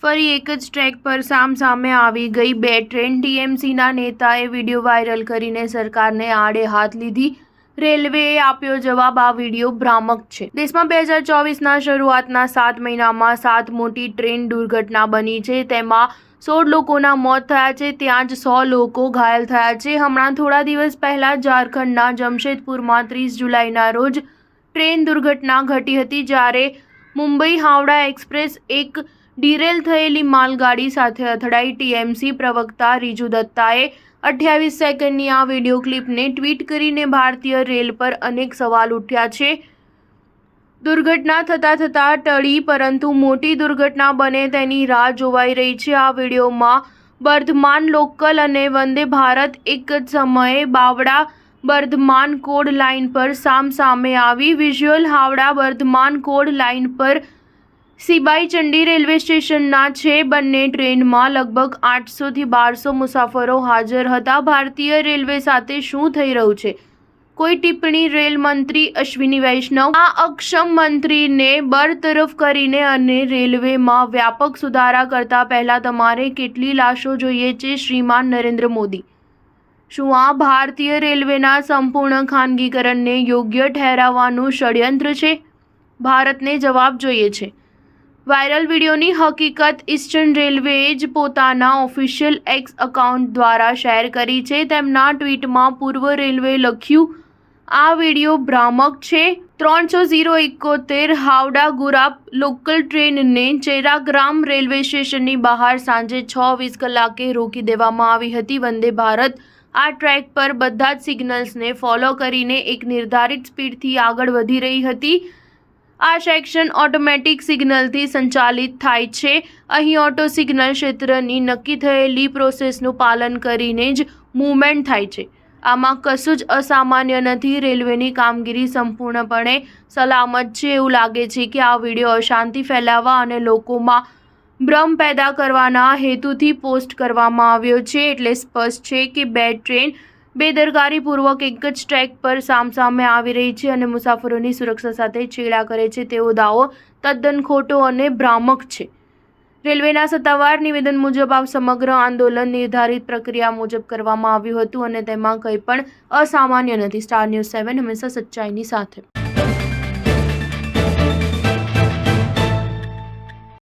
ફરી એક જ ટ્રેક પર સામે આવી ગઈ બે ટ્રેન। ટીએમસીના નેતાએ વિડીયો વાયરલ કરીને સરકારને આડે હાથ લીધી। રેલવેએ આપ્યો જવાબ। આ વિડીયો ભ્રામક છે। દેશમાં 2024ના શરૂઆતના 7 મહિનામાં 7 મોટી ટ્રેન દુર્ઘટના બની છે। તેમાં 16 લોકોના મોત થયા છે, ત્યાં જ 100 લોકો ઘાયલ થયા છે। હમણાં થોડા દિવસ પહેલા ઝારખંડના જમશેદપુરમાં 30 જુલાઈના રોજ ટ્રેન દુર્ઘટના ઘટી હતી, જ્યારે મુંબઈ હાવડા એક્સપ્રેસ એક ડિરેલ થયેલી માલગાડી સાથે અથડાઈ। ટીએમસી પ્રવક્તા રીજુ દત્તાએ 28 સેકન્ડની આ વિડીયો ક્લિપને ટ્વીટ કરીને ભારતીય રેલ પર અનેક સવાલ ઉઠ્યા છે। દુર્ઘટના થતાં ટળી, પરંતુ મોટી દુર્ઘટના બને તેની રાહ જોવાઈ રહી છે। આ વિડીયોમાં બર્ધમાન લોકલ અને વંદે ભારત એક જ સમયે બાવડા બર્ધમાન કોડ લાઇન પર સામે આવી। Visual Howrah Bardhaman code line પર સિબાઈ ચંડી રેલવે સ્ટેશનના છે। બંને ટ્રેનમાં લગભગ 800 થી 1200 મુસાફરો હાજર હતા। ભારતીય રેલવે સાથે શું થઈ રહ્યું છે? કોઈ ટિપ્પણી? રેલ મંત્રી અશ્વિની વૈષ્ણવ આ અક્ષમ મંત્રીને બરતરફ કરીને અને રેલવેમાં વ્યાપક સુધારા કરતા પહેલા તમારે કેટલી લાશો જોઈએ છે? શ્રીમાન નરેન્દ્ર મોદી, શું આ ભારતીય રેલવેના સંપૂર્ણ ખાનગીકરણને યોગ્ય ઠેરવવાનું ષડયંત્ર છે? ભારતને જવાબ જોઈએ છે। વાયરલ વિડીયોની હકીકત ઈસ્ટર્ન રેલવેએ જ પોતાના ઓફિશિયલ એક્સ એકાઉન્ટ દ્વારા શેર કરી છે। તેમના ટ્વીટમાં પૂર્વ રેલવેએ લખ્યું, આ વિડીયો ભ્રામક છે। 30071 હાવડા ગુરાપ લોકલ ટ્રેનને ચેરાગ્રામ રેલવે સ્ટેશનની બહાર સાંજે 6:20 કલાકે રોકી દેવામાં આવી હતી। વંદે ભારત આ ટ્રેક પર બધા જ સિગ્નલ્સને ફોલો કરીને એક નિર્ધારિત સ્પીડથી આગળ વધી રહી હતી। આ સેક્શન ઓટોમેટિક સિગ્નલથી સંચાલિત થાય છે। અહીં ઓટો સિગ્નલ ક્ષેત્રની નક્કી થયેલી પ્રોસેસનું પાલન કરીને જ મૂવમેન્ટ થાય છે। આમાં કશું જ અસામાન્ય નથી। રેલવેની કામગીરી સંપૂર્ણપણે સલામત છે। એવું લાગે છે કે આ વિડીયો અશાંતિ ફેલાવવા અને લોકોમાં ભ્રમ પેદા કરવાના હેતુથી પોસ્ટ કરવામાં આવ્યો છે। એટલે સ્પષ્ટ છે કે બે ટ્રેન બેદરકારીપૂર્વક એક જ ટ્રેક પર સામે આવી રહી છે અને મુસાફરોની સુરક્ષા સાથે છેડા કરે છે। તેવો દાવો તદ્દન ખોટો અને ભ્રામક છે। રેલવેના સત્તાવાર નિવેદન મુજબ આ સમગ્ર આંદોલન નિર્ધારિત પ્રક્રિયા મુજબ કરવામાં આવ્યું હતું અને તેમાં કંઈ પણ અસામાન્ય નથી। સ્ટાર ન્યૂઝ 7 હંમેશા સચ્ચાઈની સાથે।